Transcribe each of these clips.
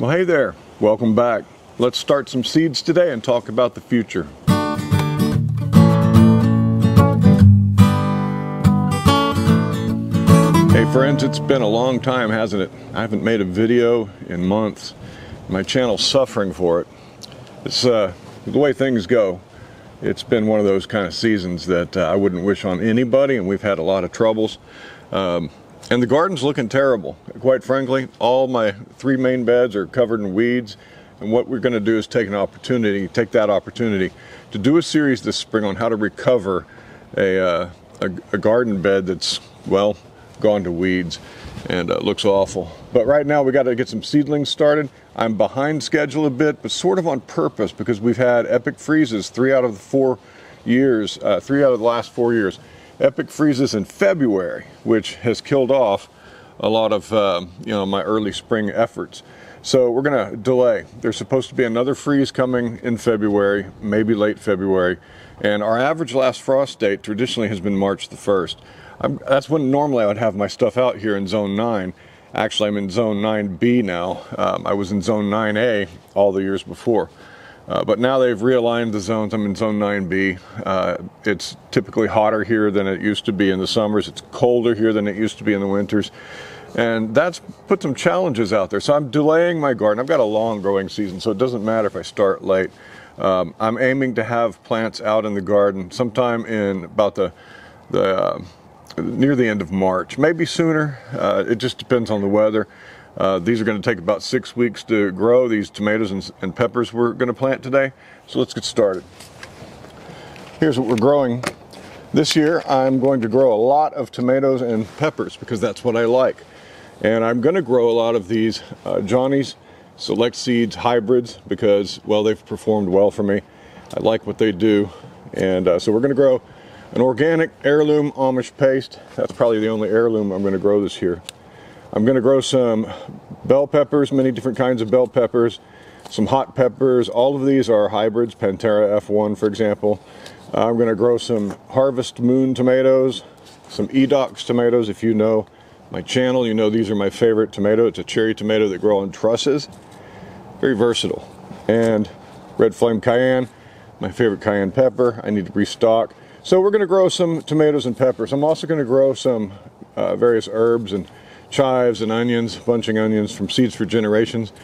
Well, hey there, welcome back. Let's start some seeds today and talk about the future. Hey friends, it's been a long time, hasn't it? I haven't made a video in months. My channel's suffering for it. It's the way things go. It's been one of those kind of seasons that I wouldn't wish on anybody, and we've had a lot of troubles. And the garden's looking terrible. Quite frankly, all my 3 main beds are covered in weeds. And what we're going to do is take that opportunity to do a series this spring on how to recover a garden bed that's, well, gone to weeds and looks awful. But right now we got to get some seedlings started. I'm behind schedule a bit, but sort of on purpose, because we've had epic freezes 3 out of the last 4 years. Epic freezes in February, which has killed off a lot of my early spring efforts. So we're going to delay. There's supposed to be another freeze coming in February, maybe late February, and our average last frost date traditionally has been March the 1st. That's when normally I would have my stuff out here in Zone 9. Actually, I'm in Zone 9B now. I was in Zone 9A all the years before. But now they've realigned the zones. I'm in Zone 9B. It's typically hotter here than it used to be in the summers. It's colder here than it used to be in the winters. And that's put some challenges out there. So I'm delaying my garden. I've got a long growing season, so it doesn't matter if I start late. I'm aiming to have plants out in the garden sometime in about near the end of March, maybe sooner. It just depends on the weather. These are going to take about 6 weeks to grow, these tomatoes and peppers we're going to plant today. So let's get started. Here's what we're growing. This year I'm going to grow a lot of tomatoes and peppers because that's what I like. And I'm going to grow a lot of these Johnny's Select Seeds hybrids because, well, they've performed well for me. I like what they do. And so we're going to grow an organic heirloom Amish paste. That's probably the only heirloom I'm going to grow this year. I'm going to grow some bell peppers, many different kinds of bell peppers, some hot peppers. All of these are hybrids, Pantera F1 for example. I'm going to grow some Harvest Moon tomatoes, some Edox tomatoes. If you know my channel, you know these are my favorite tomato. It's a cherry tomato that grow on trusses. Very versatile. And Red Flame Cayenne, my favorite cayenne pepper. I need to restock. So we're going to grow some tomatoes and peppers. I'm also going to grow some various herbs and chives and onions, bunching onions from Seeds for Generations.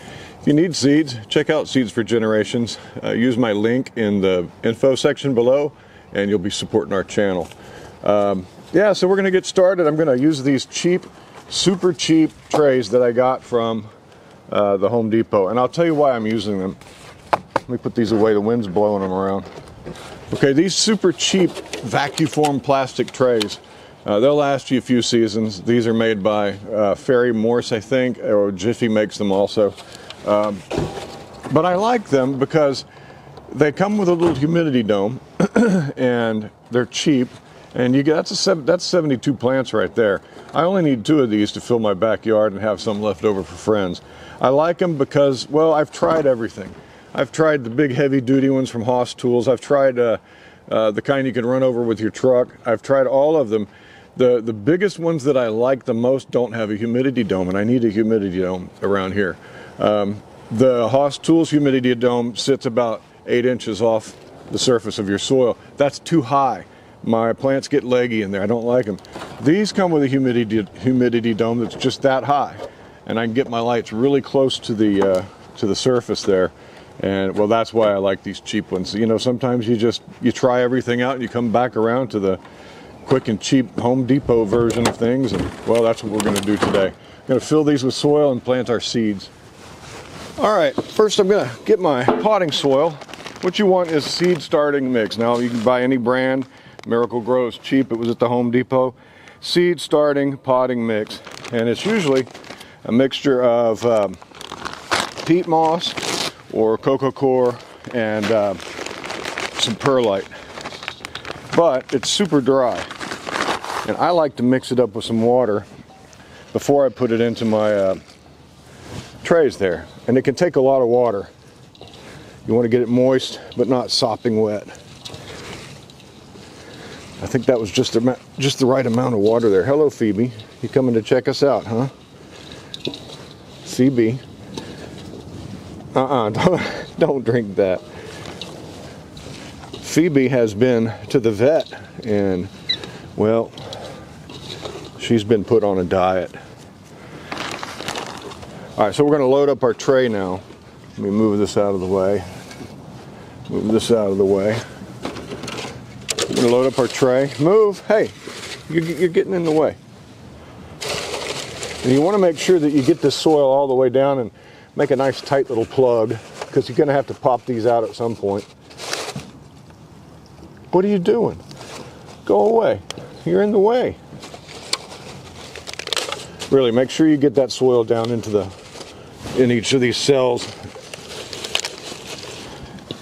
If you need seeds, check out Seeds for Generations. Use my link in the info section below and you'll be supporting our channel. Yeah, so we're going to get started. I'm going to use these cheap, super cheap trays that I got from the Home Depot. And I'll tell you why I'm using them. Let me put these away, the wind's blowing them around. Okay, these super cheap vacuum plastic trays, they'll last you a few seasons. These are made by Fairy Morse, I think, or Jiffy makes them also. But I like them because they come with a little humidity dome and they're cheap. And you get that's 72 plants right there. I only need 2 of these to fill my backyard and have some left over for friends. I like them because, well, I've tried everything. I've tried the big heavy duty ones from Haas Tools. I've tried the kind you can run over with your truck. I've tried all of them. The biggest ones that I like the most don't have a humidity dome, and I need a humidity dome around here. The Haas Tools humidity dome sits about 8 inches off the surface of your soil. That's too high. My plants get leggy in there. I don't like them. These come with a humidity dome that's just that high, and I can get my lights really close to the surface there. And well, that's why I like these cheap ones. You know, sometimes you try everything out and you come back around to the quick and cheap Home Depot version of things, and well, that's what we're going to do today. I'm going to fill these with soil and plant our seeds. All right, first I'm going to get my potting soil. What you want is seed starting mix. Now you can buy any brand. Miracle Grow is cheap. It was at the Home Depot. Seed starting potting mix, and it's usually a mixture of peat moss or coco coir and some perlite. But it's super dry, and I like to mix it up with some water before I put it into my trays there. And it can take a lot of water. You want to get it moist but not sopping wet. I think that was just the right amount of water there. Hello, Phoebe. You coming to check us out, huh? CB. Don't drink that. Phoebe has been to the vet, and well, she's been put on a diet. All right, so we're going to load up our tray now. Let me move this out of the way. Move this out of the way. We're going to load up our tray. Move. Hey, you're getting in the way. And you want to make sure that you get this soil all the way down and make a nice tight little plug, because you're going to have to pop these out at some point. What are you doing? Go away. You're in the way. Really, make sure you get that soil down in each of these cells,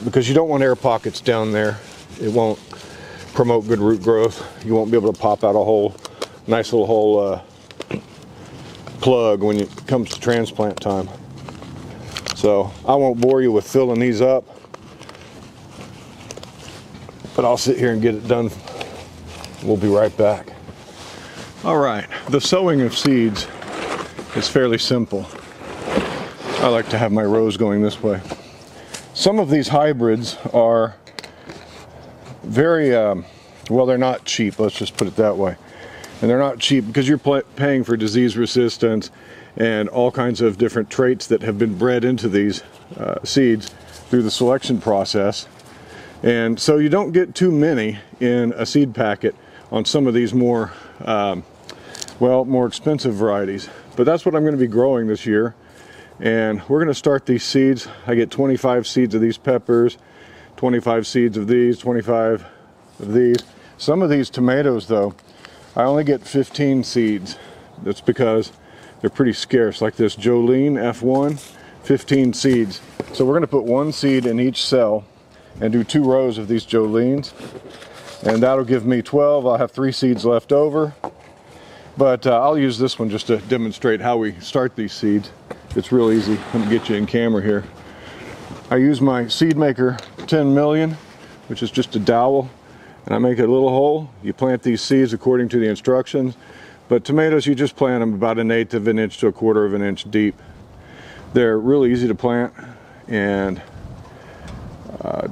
because you don't want air pockets down there. It won't promote good root growth. You won't be able to pop out a nice little hole plug when it comes to transplant time. So I won't bore you with filling these up, but I'll sit here and get it done. We'll be right back. All right, the sowing of seeds is fairly simple. I like to have my rows going this way. Some of these hybrids are very, well, they're not cheap, let's just put it that way. And they're not cheap because you're paying for disease resistance and all kinds of different traits that have been bred into these seeds through the selection process. And so you don't get too many in a seed packet on some of these more, more expensive varieties. But that's what I'm going to be growing this year. And we're going to start these seeds. I get 25 seeds of these peppers, 25 seeds of these, 25 of these. Some of these tomatoes, though, I only get 15 seeds. That's because they're pretty scarce. Like this Jolene F1, 15 seeds. So we're going to put one seed in each cell and do 2 rows of these Jolenes. And that'll give me 12. I'll have 3 seeds left over. But I'll use this one just to demonstrate how we start these seeds. It's real easy. Let me get you in camera here. I use my Seed Maker 10 million, which is just a dowel, and I make a little hole. You plant these seeds according to the instructions, but tomatoes, you just plant them about 1/8 of an inch to 1/4 of an inch deep. They're really easy to plant, and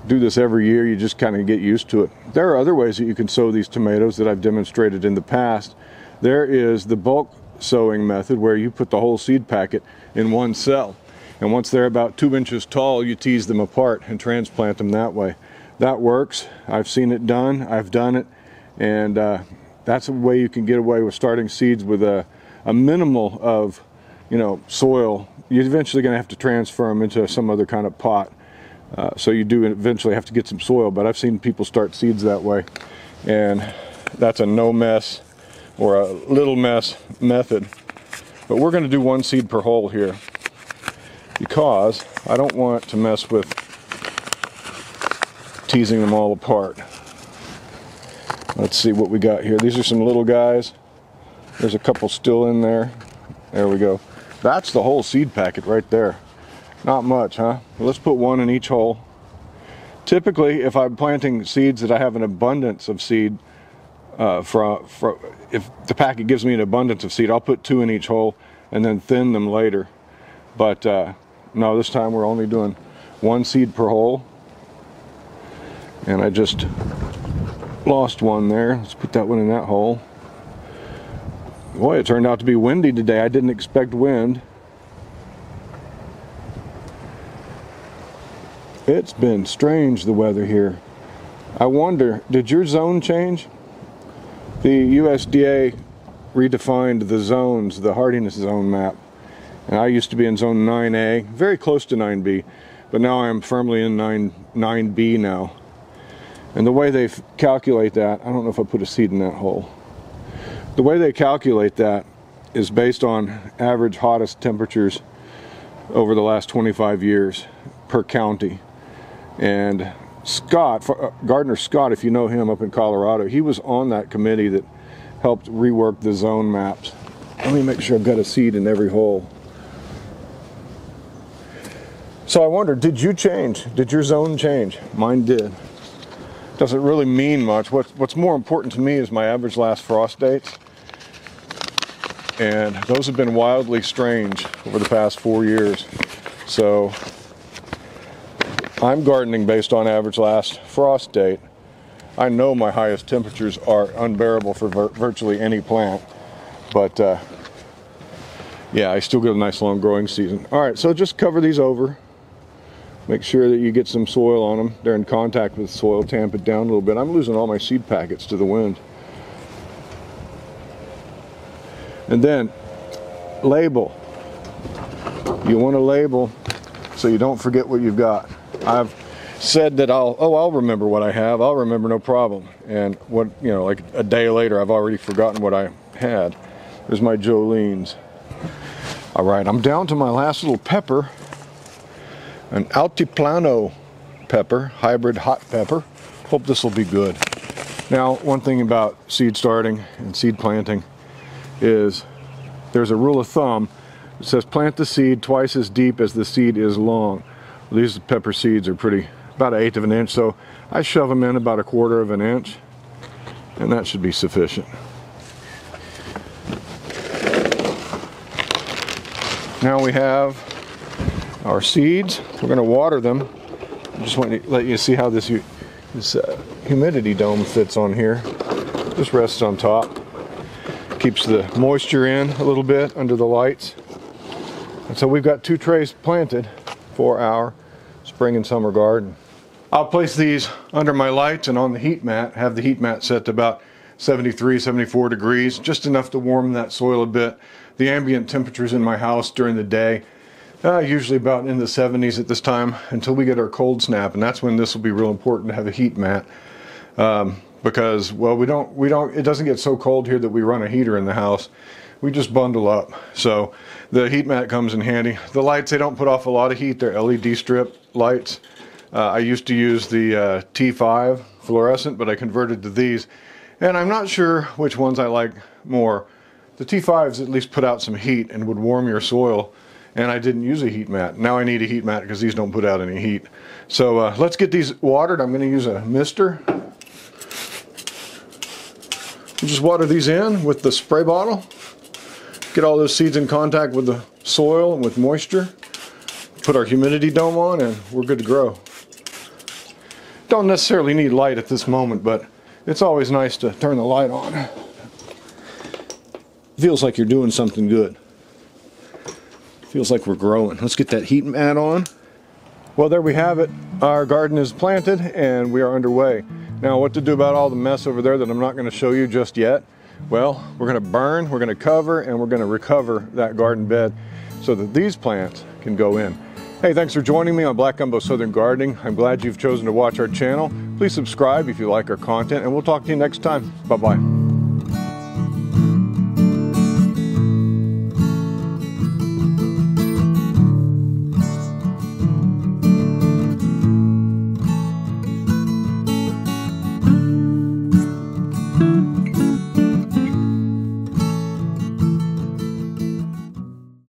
do this every year. You just kind of get used to it. There are other ways that you can sow these tomatoes that I've demonstrated in the past. There is the bulk sowing method, where you put the whole seed packet in one cell, and once they're about 2 inches tall, you tease them apart and transplant them that way. That works. I've seen it done. I've done it, and that's a way you can get away with starting seeds with a minimal of, soil. You're eventually going to have to transfer them into some other kind of pot, so you do eventually have to get some soil. But I've seen people start seeds that way, and that's a no mess or a little mess method. But we're going to do 1 seed per hole here, because I don't want to mess with teasing them all apart. Let's see what we got here. These are some little guys. There's a couple still in there. There we go. That's the whole seed packet right there. Not much, huh? Well, let's put 1 in each hole. Typically, if I'm planting seeds that I have an abundance of seed, if the packet gives me an abundance of seed, I'll put 2 in each hole and then thin them later. But no, this time we're only doing 1 seed per hole. And I just lost one there. Let's put that one in that hole. Boy, it turned out to be windy today. I didn't expect wind. It's been strange, the weather here. I wonder, did your zone change? The USDA redefined the zones, the hardiness zone map. And I used to be in zone 9A, very close to 9B, but now I'm firmly in 9B now. And the way they calculate that, I don't know if I put a seed in that hole. The way they calculate that is based on average hottest temperatures over the last 25 years per county. And Scott, Gardner Scott, if you know him up in Colorado, he was on that committee that helped rework the zone maps. Let me make sure I've got a seed in every hole. So I wonder, did you change? Did your zone change? Mine did. Doesn't really mean much. What's more important to me is my average last frost dates. And those have been wildly strange over the past 4 years. So I'm gardening based on average last frost date. I know my highest temperatures are unbearable for virtually any plant, but yeah, I still get a nice long growing season. All right, so just cover these over. Make sure that you get some soil on them. They're in contact with soil, tamp it down a little bit. I'm losing all my seed packets to the wind. And then label. You want to label so you don't forget what you've got. I've said that I'll remember what I have. I'll remember no problem. And what, you know, like a day later, I've already forgotten what I had. There's my Jolene's. All right, I'm down to my last little pepper, an Altiplano pepper, hybrid hot pepper. Hope this will be good. Now, one thing about seed starting and seed planting is there's a rule of thumb. It says plant the seed twice as deep as the seed is long. Well, these pepper seeds are pretty, about 1/8 of an inch, so I shove them in about 1/4 of an inch, and that should be sufficient. Now we have our seeds. We're going to water them. I just want to let you see how this humidity dome fits on here. Just rests on top. Keeps the moisture in a little bit under the lights. And so we've got 2 trays planted for our spring and summer garden. I'll place these under my lights and on the heat mat. Have the heat mat set to about 73, 74 degrees, just enough to warm that soil a bit. The ambient temperatures in my house during the day, usually about in the 70s at this time, until we get our cold snap, and that's when this will be real important to have a heat mat. Because, well, it doesn't get so cold here that we run a heater in the house. We just bundle up. So the heat mat comes in handy. The lights, they don't put off a lot of heat. They're LED strip lights. I used to use the T5 fluorescent, but I converted to these. And I'm not sure which ones I like more. The T5s at least put out some heat and would warm your soil. And I didn't use a heat mat. Now I need a heat mat because these don't put out any heat. So let's get these watered. I'm going to use a mister. Just water these in with the spray bottle. Get all those seeds in contact with the soil and with moisture. Put our humidity dome on and we're good to grow. Don't necessarily need light at this moment, but it's always nice to turn the light on. Feels like you're doing something good. Feels like we're growing. Let's get that heat mat on. Well, there we have it. Our garden is planted and we are underway. Now, what to do about all the mess over there that I'm not going to show you just yet? Well, we're going to burn, we're going to cover, and we're going to recover that garden bed so that these plants can go in. Hey, thanks for joining me on Black Gumbo Southern Gardening. I'm glad you've chosen to watch our channel. Please subscribe if you like our content, and we'll talk to you next time. Bye-bye.